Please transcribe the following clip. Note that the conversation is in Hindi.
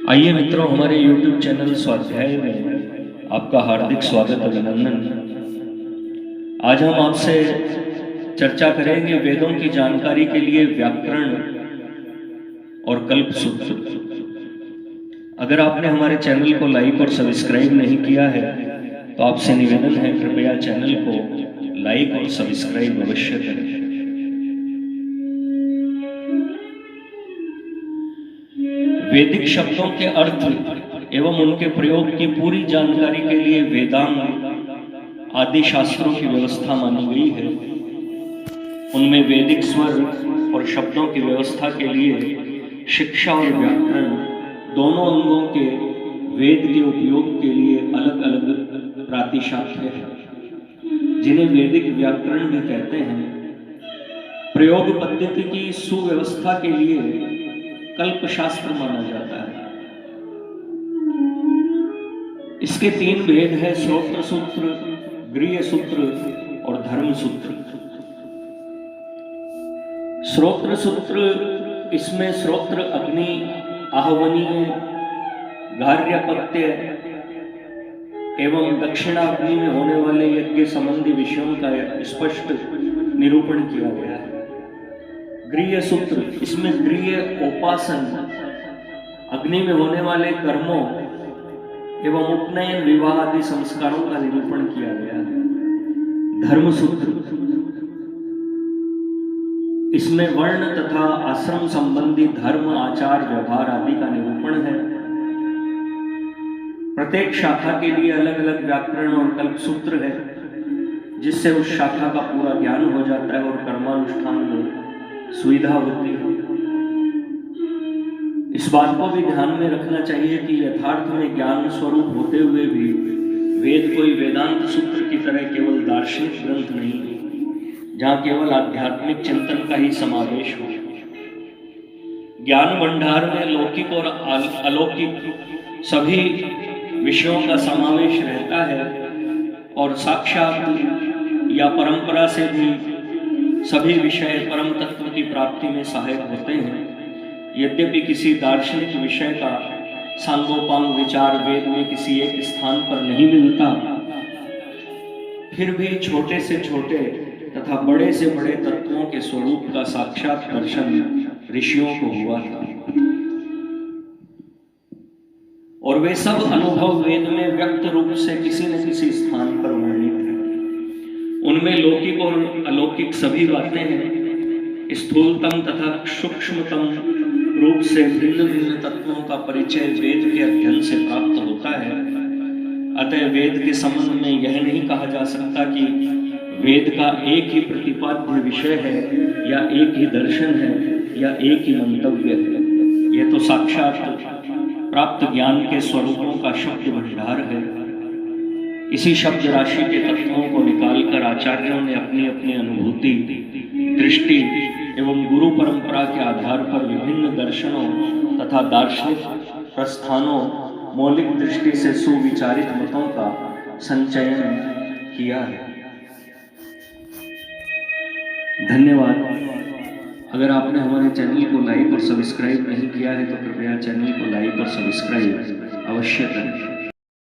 आइए मित्रों, हमारे YouTube चैनल स्वाध्याय में आपका हार्दिक स्वागत अभिनंदन। आज हम आपसे चर्चा करेंगे वेदों की जानकारी के लिए व्याकरण और कल्प सूत्र। अगर आपने हमारे चैनल को लाइक और सब्सक्राइब नहीं किया है तो आपसे निवेदन है, कृपया चैनल को लाइक और सब्सक्राइब अवश्य करें। वैदिक शब्दों के अर्थ एवं उनके प्रयोग की पूरी जानकारी के लिए वेदांग आदि शास्त्रों की व्यवस्था मानी गई है। उनमें वैदिक स्वर और शब्दों की व्यवस्था के लिए शिक्षा और व्याकरण दोनों अंगों के वेद के उपयोग के लिए अलग अलग प्रातिशाख्य हैं, जिन्हें वैदिक व्याकरण भी कहते हैं। प्रयोग पद्धति की सुव्यवस्था के लिए कल्प शास्त्र माना जाता है। इसके तीन भेद हैं: श्रोत्र सूत्र, गृह्य सूत्र और धर्म सूत्र। श्रोत्र सूत्र, इसमें श्रोत्र अग्नि, आहवनीय, घार्यपत्य एवं दक्षिणाग्नि में होने वाले यज्ञ संबंधी विषयों का स्पष्ट निरूपण किया गया है। गृह्य सूत्र, इसमें गृह्य उपासन, अग्नि में होने वाले कर्मों एवं उपनयन, विवाह आदि संस्कारों का निरूपण किया गया है। धर्म सूत्र, इसमें वर्ण तथा आश्रम संबंधी धर्म, आचार, व्यवहार आदि का निरूपण है। प्रत्येक शाखा के लिए अलग अलग व्याकरण और कल्प सूत्र है, जिससे उस शाखा का पूरा ज्ञान हो जाता है और कर्मानुष्ठान में सुविधा होती है। इस बात को भी ध्यान में रखना चाहिए कि यथार्थ में ज्ञान स्वरूप होते हुए भी वेद कोई वेदांत सूत्र की तरह केवल दार्शनिक ग्रंथ नहीं है, जहाँ केवल आध्यात्मिक चिंतन का ही समावेश हो। ज्ञान भंडार में लौकिक और अलौकिक सभी विषयों का समावेश रहता है और साक्षात या परंपरा से भी सभी विषय परम तत्व की प्राप्ति में सहायक होते हैं। यद्यपि किसी दार्शनिक विषय का सांगोपांग विचार वेद में किसी एक स्थान पर नहीं मिलता, फिर भी छोटे से छोटे तथा बड़े से बड़े तत्वों के स्वरूप का साक्षात दर्शन ऋषियों को हुआ था और वे सब अनुभव वेद में व्यक्त रूप से किसी न किसी स्थान पर वर्णित है। उनमें लौकिक और अलौकिक सभी बातें हैं। स्थूलतम तथा सूक्ष्मतम रूप से भिन्न भिन्न तत्वों का परिचय वेद के अध्ययन से प्राप्त होता है। अतः वेद के संबंध में यह नहीं कहा जा सकता कि वेद का एक ही प्रतिपाद्य विषय है या एक ही दर्शन है या एक ही मंतव्य है। यह तो साक्षात प्राप्त ज्ञान के स्वरूपों का शब्द भंडार है। इसी शब्द राशि के तत्वों को निकालकर आचार्यों ने अपनी अपनी अनुभूति, दृष्टि एवं गुरु परंपरा के आधार पर विभिन्न दर्शनों तथा दार्शनिक प्रस्थानों, मौलिक दृष्टि से सुविचारित मतों का संचयन किया है। धन्यवाद। अगर आपने हमारे चैनल को लाइक और सब्सक्राइब नहीं किया है तो कृपया चैनल को लाइक और सब्सक्राइब अवश्य करें।